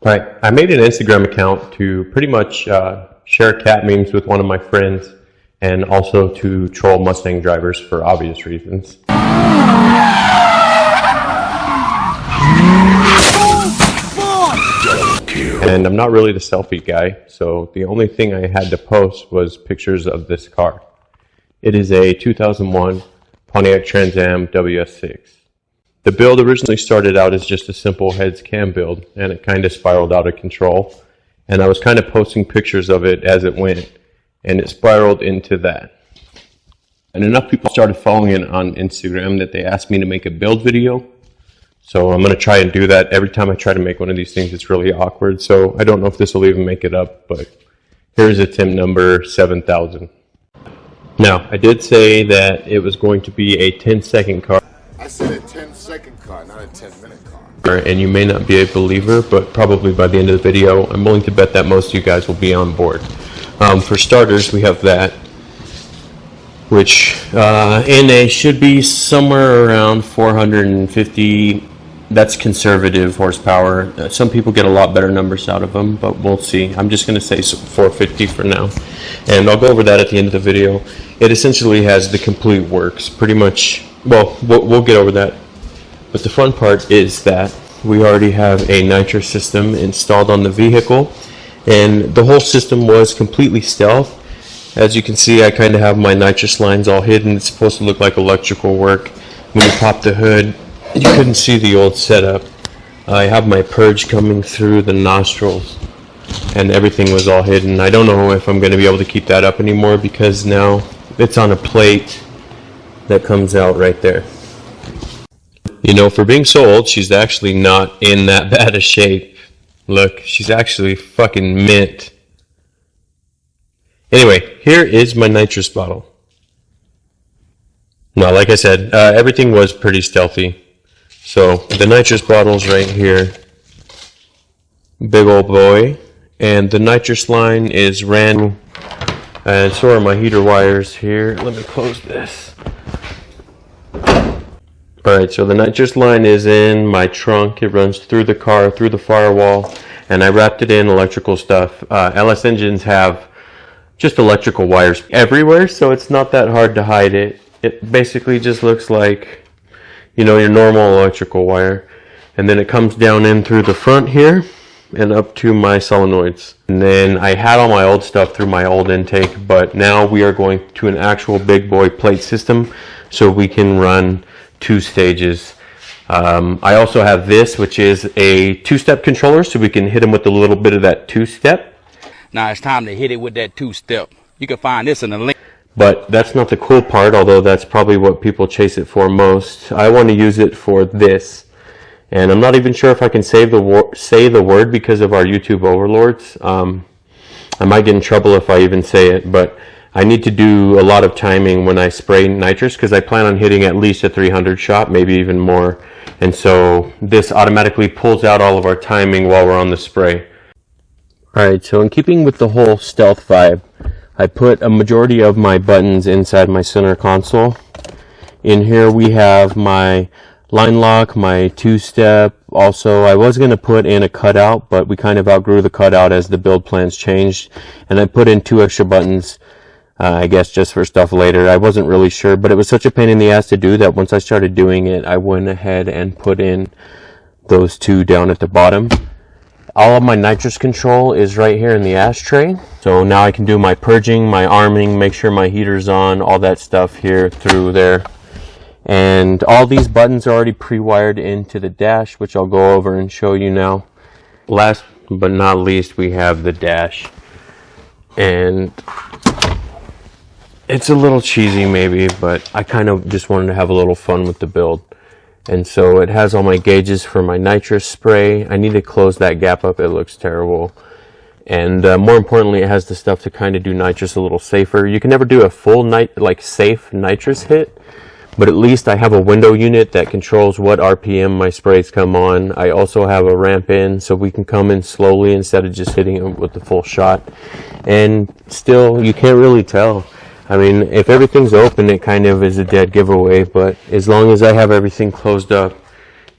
Right, I made an Instagram account to pretty much share cat memes with one of my friends and also to troll Mustang drivers for obvious reasons. And I'm not really the selfie guy, so the only thing I had to post was pictures of this car. It is a 2001 Pontiac Trans Am WS6. The build originally started out as just a simple heads cam build, and it kind of spiraled out of control. And I was kind of posting pictures of it as it went, and it spiraled into that. And enough people started following it on Instagram that they asked me to make a build video. So I'm going to try and do that. Every time I try to make one of these things, it's really awkward. So I don't know if this will even make it up, but here's attempt number 7,000. Now, I did say that it was going to be a 10-second car. I said a 10-second car, not a 10-minute car. And you may not be a believer, but probably by the end of the video, I'm willing to bet that most of you guys will be on board. For starters, we have that, which NA should be somewhere around 450. That's conservative horsepower. Some people get a lot better numbers out of them, but we'll see. I'm just going to say 450 for now, and I'll go over that at the end of the video. It essentially has the complete works, pretty much. Well, we'll get over that. But the fun part is that we already have a nitrous system installed on the vehicle, and the whole system was completely stealth. As you can see, I kind of have my nitrous lines all hidden. It's supposed to look like electrical work. When you pop the hood, you couldn't see the old setup. I have my purge coming through the nostrils, and everything was all hidden. I don't know if I'm going to be able to keep that up anymore because now it's on a plate that comes out right there. You know, for being so old, she's actually not in that bad a shape. Look, she's actually fucking mint. Anyway, here is my nitrous bottle. Now, like I said, everything was pretty stealthy. So the nitrous bottle's right here. Big old boy. And the nitrous line is ran. And so are my heater wires here. Let me close this. Alright, so the nitrous line is in my trunk. It runs through the car, through the firewall, and I wrapped it in electrical stuff. LS engines have just electrical wires everywhere, so it's not that hard to hide it. It basically just looks like, you know, your normal electrical wire. And then it comes down in through the front here and up to my solenoids. And then I had all my old stuff through my old intake, but now we are going to an actual big boy plate system so we can run 2 stages. I also have this, which is a 2-step controller, so we can hit them with a little bit of that 2-step. Now it's time to hit it with that 2-step. You can find this in the link. But that's not the cool part, although that's probably what people chase it for most. I want to use it for this. And I'm not even sure if I can say the word because of our YouTube overlords. I might get in trouble if I even say it, but I need to do a lot of timing when I spray nitrous because I plan on hitting at least a 300 shot, maybe even more. And so this automatically pulls out all of our timing while we're on the spray. Alright, so in keeping with the whole stealth vibe, I put a majority of my buttons inside my center console. In here we have my line lock, my 2-step. Also, I was going to put in a cutout, but we kind of outgrew the cutout as the build plans changed. And I put in 2 extra buttons. I guess just for stuff later. I wasn't really sure, but it was such a pain in the ass to do that once I started doing it, I went ahead and put in those 2 down at the bottom. All of my nitrous control is right here in the ashtray. So now I can do my purging, my arming, make sure my heater's on, all that stuff here through there. And all these buttons are already pre-wired into the dash, which I'll go over and show you now. Last but not least, we have the dash. And it's a little cheesy maybe, but I kind of just wanted to have a little fun with the build. And so it has all my gauges for my nitrous spray. I need to close that gap up, it looks terrible. And more importantly, it has the stuff to kind of do nitrous a little safer. You can never do a full safe nitrous hit, but at least I have a window unit that controls what RPM my sprays come on. I also have a ramp in so we can come in slowly instead of just hitting it with the full shot. And still, you can't really tell. I mean, if everything's open, it kind of is a dead giveaway, but as long as I have everything closed up,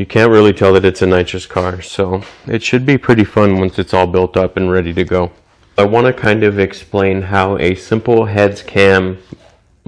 You can't really tell that it's a nitrous car, so it should be pretty fun once it's all built up and ready to go. I want to kind of explain how a simple heads cam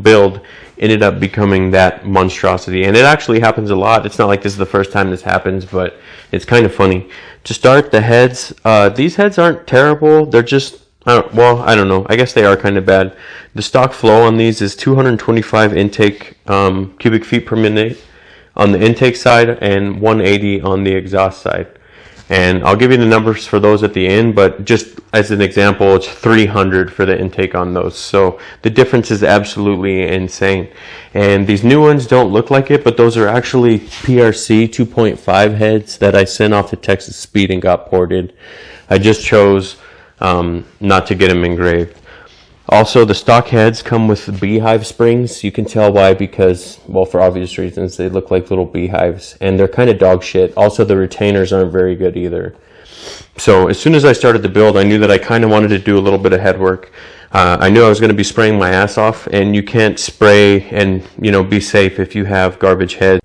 build ended up becoming that monstrosity, and it actually happens a lot. It's not like this is the first time this happens, but it's kind of funny. To start, the heads, these heads aren't terrible. They're just, I don't know. I guess they are kind of bad. The stock flow on these is 225 intake cubic feet per minute on the intake side and 180 on the exhaust side. And I'll give you the numbers for those at the end, but just as an example, it's 300 for the intake on those. So the difference is absolutely insane. And these new ones don't look like it, but those are actually PRC 2.5 heads that I sent off to Texas Speed and got ported. I just chose not to get them engraved. Also, the stock heads come with beehive springs. You can tell why, because, well, for obvious reasons, they look like little beehives, and they're kind of dog shit. Also, the retainers aren't very good either. So as soon as I started the build, I knew that I kind of wanted to do a little bit of head work. I knew I was going to be spraying my ass off, and you can't spray and, be safe if you have garbage heads.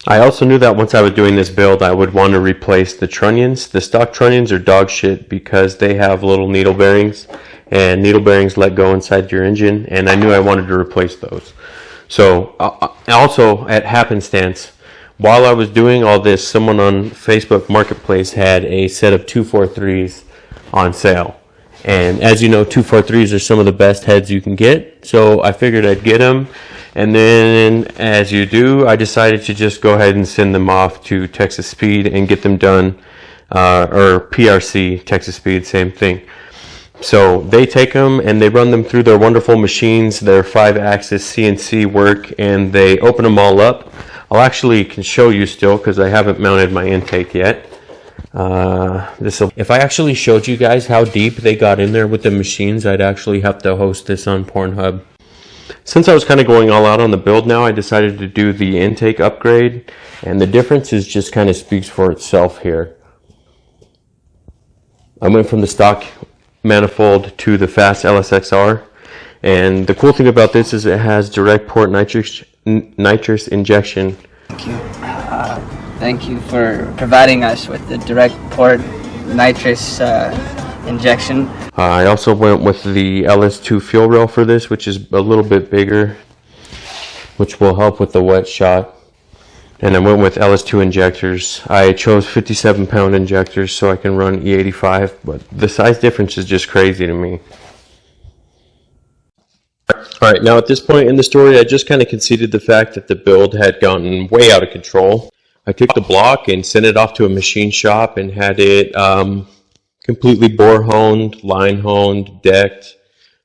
I also knew that once I was doing this build, I would want to replace the trunnions. The stock trunnions are dog shit because they have little needle bearings, and needle bearings let go inside your engine, and I knew I wanted to replace those. So also at happenstance, while I was doing all this, someone on Facebook Marketplace had a set of 243s on sale. And as you know, 243s are some of the best heads you can get, so I figured I'd get them. And then, as you do, I decided to just go ahead and send them off to Texas Speed and get them done, or PRC, Texas Speed, same thing. So they take them and they run them through their wonderful machines, their 5-axis CNC work, and they open them all up. I'll actually can show you still because I haven't mounted my intake yet. If I actually showed you guys how deep they got in there with the machines, I'd actually have to host this on Pornhub. Since I was kind of going all out on the build now, I decided to do the intake upgrade, and the difference is just kind of speaks for itself here. I went from the stock manifold to the fast LSXR, and the cool thing about this is it has direct port nitrous injection. Thank you. Thank you for providing us with the direct port nitrous injection. I also went with the LS2 fuel rail for this, which is a little bit bigger, which will help with the wet shot. And I went with LS2 injectors. I chose 57-pound injectors so I can run E85, but the size difference is just crazy to me. Alright, now at this point in the story, I just kind of conceded the fact that the build had gotten way out of control. I took the block and sent it off to a machine shop and had it completely bore honed, line honed, decked,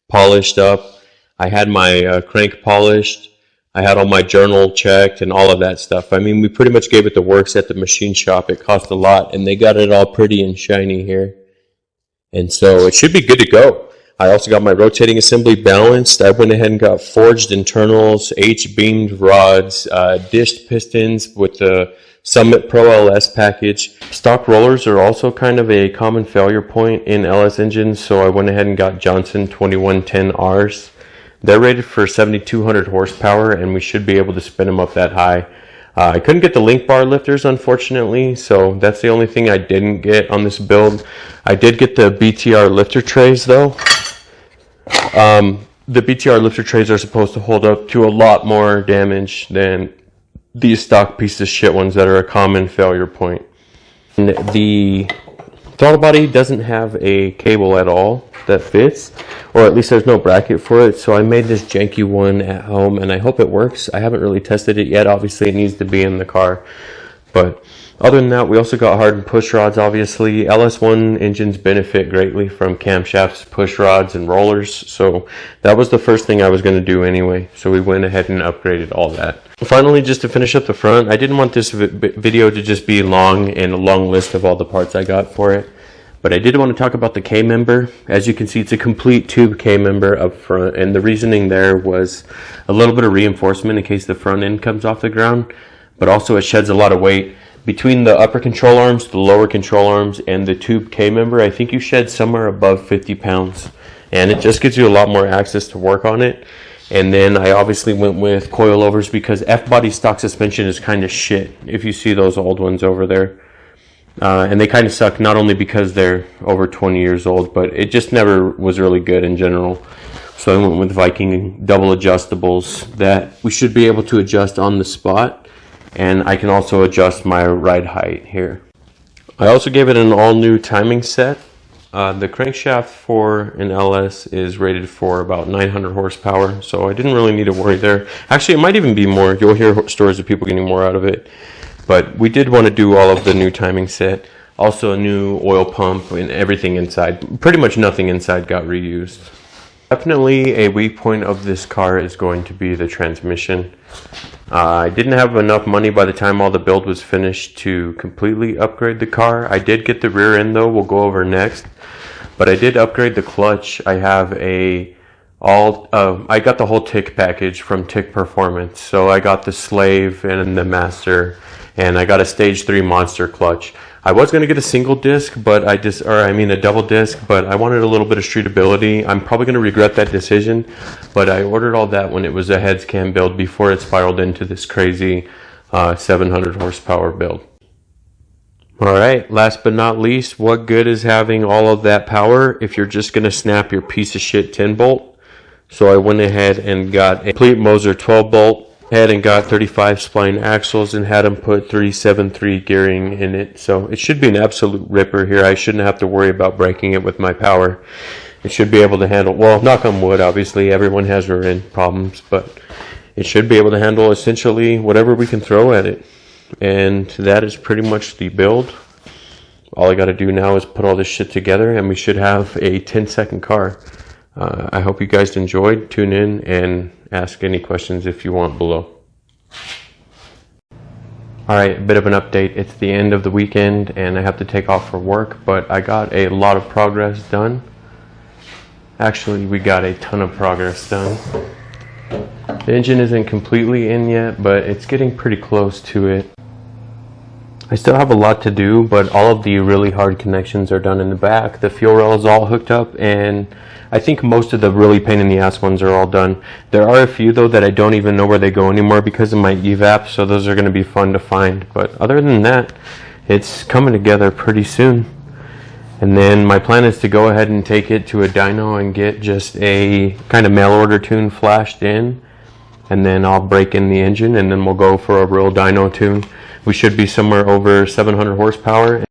polished up. I had my crank polished. I had all my journal checked and all of that stuff. I mean, we pretty much gave it the works at the machine shop. It cost a lot, and they got it all pretty and shiny here. And so it should be good to go. I also got my rotating assembly balanced. I went ahead and got forged internals, H-beamed rods, dished pistons with the Summit Pro LS package. Stock rollers are also kind of a common failure point in LS engines, so I went ahead and got Johnson 2110Rs. They're rated for 7,200 horsepower, and we should be able to spin them up that high. I couldn't get the link bar lifters, unfortunately, so that's the only thing I didn't get on this build. I did get the BTR lifter trays, though. The BTR lifter trays are supposed to hold up to a lot more damage than these stock piece of shit ones that are a common failure point. And the throttle body doesn't have a cable at all that fits, or at least there's no bracket for it, so I made this janky one at home, and I hope it works. I haven't really tested it yet. Obviously it needs to be in the car, but other than that, we also got hardened push rods. Obviously LS1 engines benefit greatly from camshafts, push rods, and rollers, so that was the first thing I was going to do anyway, so we went ahead and upgraded all that. Finally, just to finish up the front, I didn't want this video to just be long and a long list of all the parts I got for it, but I did want to talk about the K-member. As you can see, it's a complete tube K-member up front, and the reasoning there was a little bit of reinforcement in case the front end comes off the ground, but also it sheds a lot of weight. Between the upper control arms, the lower control arms, and the tube K-member, I think you shed somewhere above 50 pounds, and it just gives you a lot more access to work on it. And then I obviously went with coilovers because F-body stock suspension is kind of shit if you see those old ones over there. And they kind of suck, not only because they're over 20 years old, but it just never was really good in general. So I went with Viking double adjustables that we should be able to adjust on the spot. And I can also adjust my ride height here. I also gave it an all new timing set. The crankshaft for an LS is rated for about 900 horsepower, so I didn't really need to worry there. Actually, it might even be more. You'll hear stories of people getting more out of it. But we did want to do all of the new timing set. Also a new oil pump and everything inside. Pretty much nothing inside got reused. Definitely a weak point of this car is going to be the transmission. I didn't have enough money by the time all the build was finished to completely upgrade the car. I did get the rear end though, we'll go over next. But I did upgrade the clutch. I have I got the whole TIC package from TIC Performance. So I got the Slave and the Master, and I got a Stage 3 Monster clutch. I was going to get a single disc, but a double disc, but I wanted a little bit of streetability. I'm probably going to regret that decision, but I ordered all that when it was a heads cam build before it spiraled into this crazy 700 horsepower build. Alright, last but not least, what good is having all of that power if you're just going to snap your piece of shit 10 bolt? So I went ahead and got a complete Moser 12 bolt. And got 35 spline axles and had them put 373 gearing in it. So it should be an absolute ripper here. I shouldn't have to worry about breaking it with my power. It should be able to handle, well, knock on wood, obviously. Everyone has rear end problems, but it should be able to handle essentially whatever we can throw at it. And that is pretty much the build. All I got to do now is put all this shit together and we should have a 10-second car. I hope you guys enjoyed. Tune in and ask any questions if you want below. Alright, a bit of an update. It's the end of the weekend and I have to take off for work, but I got a lot of progress done. Actually, we got a ton of progress done. The engine isn't completely in yet, but it's getting pretty close to it. I still have a lot to do, but all of the really hard connections are done in the back. The fuel rail is all hooked up, and I think most of the really pain in the ass ones are all done. There are a few though that I don't even know where they go anymore because of my evap, so those are going to be fun to find. But other than that, it's coming together pretty soon. And then my plan is to go ahead and take it to a dyno and get just a kind of mail order tune flashed in. And then I'll break in the engine and then we'll go for a real dyno tune. We should be somewhere over 700 horsepower.